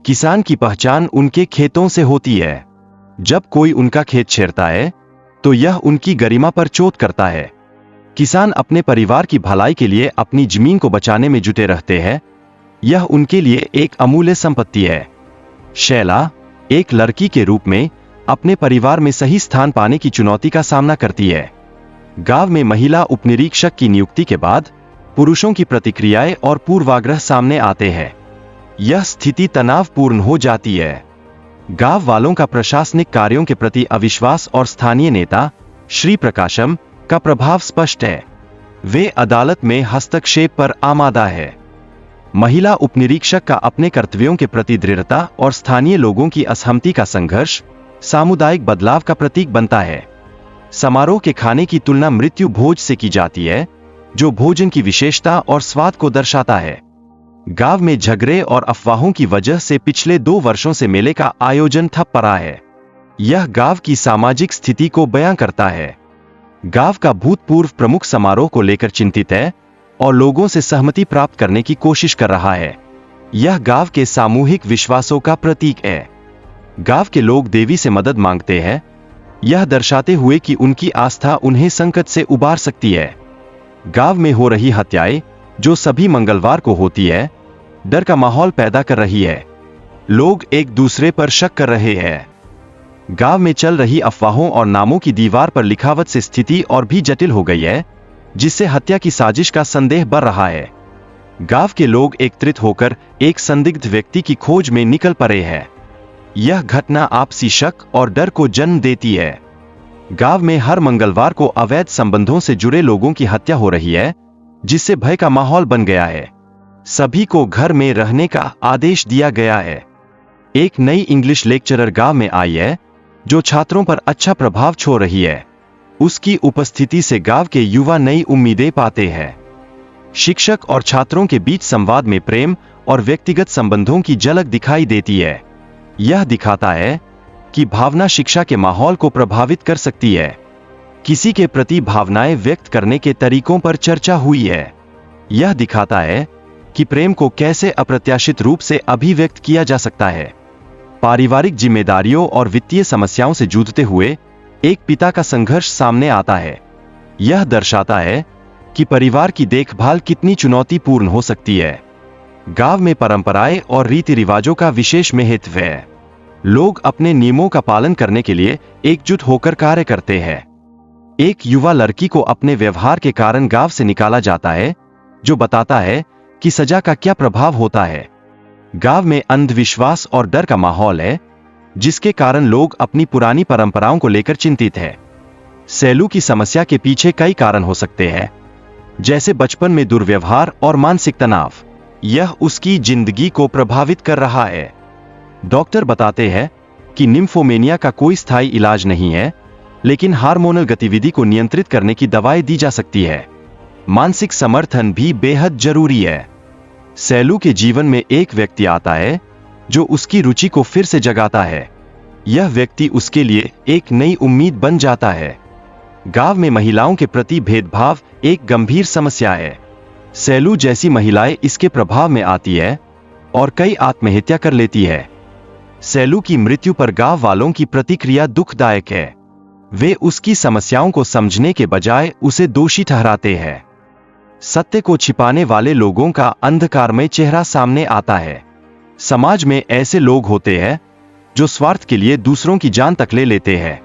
किसान की पहचान उनके खेतों से होती है। जब कोई उनका खेत छेड़ता है तो यह उनकी गरिमा पर चोट करता है। किसान अपने परिवार की भलाई के लिए अपनी जमीन को बचाने में जुटे रहते हैं। यह उनके लिए एक अमूल्य संपत्ति है। शैला एक लड़की के रूप में अपने परिवार में सही स्थान पाने की चुनौती का सामना करती है। गांव में महिला उपनिरीक्षक की नियुक्ति के बाद पुरुषों की प्रतिक्रियाएं और पूर्वाग्रह सामने आते हैं। यह स्थिति तनावपूर्ण हो जाती है। गांव वालों का प्रशासनिक कार्यों के प्रति अविश्वास और स्थानीय नेता श्री प्रकाशम का प्रभाव स्पष्ट है। वे अदालत में हस्तक्षेप पर आमादा है। महिला उपनिरीक्षक का अपने कर्तव्यों के प्रति दृढ़ता और स्थानीय लोगों की असहमति का संघर्ष सामुदायिक बदलाव का प्रतीक बनता है। समारोह के खाने की तुलना मृत्यु भोज से की जाती है, जो भोजन की विशेषता और स्वाद को दर्शाता है। गांव में झगड़े और अफवाहों की वजह से पिछले 2 वर्षों से मेले का आयोजन ठप पड़ा है। यह गांव की सामाजिक स्थिति को बयां करता है। गांव का भूतपूर्व प्रमुख समारोह को लेकर चिंतित है और लोगों से सहमति प्राप्त करने की कोशिश कर रहा है। यह गांव के सामूहिक विश्वासों का प्रतीक है। गांव के लोग देवी से मदद मांगते हैं, यह दर्शाते हुए कि उनकी आस्था उन्हें संकट से उबार सकती है। गांव में हो रही हत्याएं, जो सभी मंगलवार को होती है, डर का माहौल पैदा कर रही है। लोग एक दूसरे पर शक कर रहे हैं। गांव में चल रही अफवाहों और नामों की दीवार पर लिखावट से स्थिति और भी जटिल हो गई है, जिससे हत्या की साजिश का संदेह बढ़ रहा है। गांव के लोग एकत्रित होकर एक संदिग्ध व्यक्ति की खोज में निकल पड़े हैं। यह घटना आपसी शक और डर को जन्म देती है। गांव में हर मंगलवार को अवैध संबंधों से जुड़े लोगों की हत्या हो रही है, जिससे भय का माहौल बन गया है। सभी को घर में रहने का आदेश दिया गया है। एक नई इंग्लिश लेक्चरर गांव में आई है, जो छात्रों पर अच्छा प्रभाव छोड़ रही है। उसकी उपस्थिति से गांव के युवा नई उम्मीदें पाते हैं। शिक्षक और छात्रों के बीच संवाद में प्रेम और व्यक्तिगत संबंधों की झलक दिखाई देती है। यह दिखाता है कि भावना शिक्षा के माहौल को प्रभावित कर सकती है। किसी के प्रति भावनाएं व्यक्त करने के तरीकों पर चर्चा हुई है। यह दिखाता है कि प्रेम को कैसे अप्रत्याशित रूप से अभिव्यक्त किया जा सकता है। पारिवारिक जिम्मेदारियों और वित्तीय समस्याओं से जूझते हुए एक पिता का संघर्ष सामने आता है। यह दर्शाता है कि परिवार की देखभाल कितनी चुनौतीपूर्ण हो सकती है। गांव में परंपराएं और रीति रिवाजों का विशेष महत्व है। लोग अपने नियमों का पालन करने के लिए एकजुट होकर कार्य करते हैं। एक युवा लड़की को अपने व्यवहार के कारण गांव से निकाला जाता है, जो बताता है कि सजा का क्या प्रभाव होता है। गांव में अंधविश्वास और डर का माहौल है, जिसके कारण लोग अपनी पुरानी परंपराओं को लेकर चिंतित हैं। सैलू की समस्या के पीछे कई कारण हो सकते हैं, जैसे बचपन में दुर्व्यवहार और मानसिक तनाव। यह उसकी जिंदगी को प्रभावित कर रहा है। डॉक्टर बताते हैं कि निम्फोमेनिया का कोई स्थायी इलाज नहीं है, लेकिन हार्मोनल गतिविधि को नियंत्रित करने की दवाएं दी जा सकती है। मानसिक समर्थन भी बेहद जरूरी है। सैलू के जीवन में एक व्यक्ति आता है, जो उसकी रुचि को फिर से जगाता है। यह व्यक्ति उसके लिए एक नई उम्मीद बन जाता है। गांव में महिलाओं के प्रति भेदभाव एक गंभीर समस्या है। सैलू जैसी महिलाएं इसके प्रभाव में आती है और कई आत्महत्या कर लेती है। सैलू की मृत्यु पर गांव वालों की प्रतिक्रिया दुखदायक है। वे उसकी समस्याओं को समझने के बजाय उसे दोषी ठहराते हैं। सत्य को छिपाने वाले लोगों का अंधकारमय चेहरा सामने आता है। समाज में ऐसे लोग होते हैं जो स्वार्थ के लिए दूसरों की जान तक ले लेते हैं।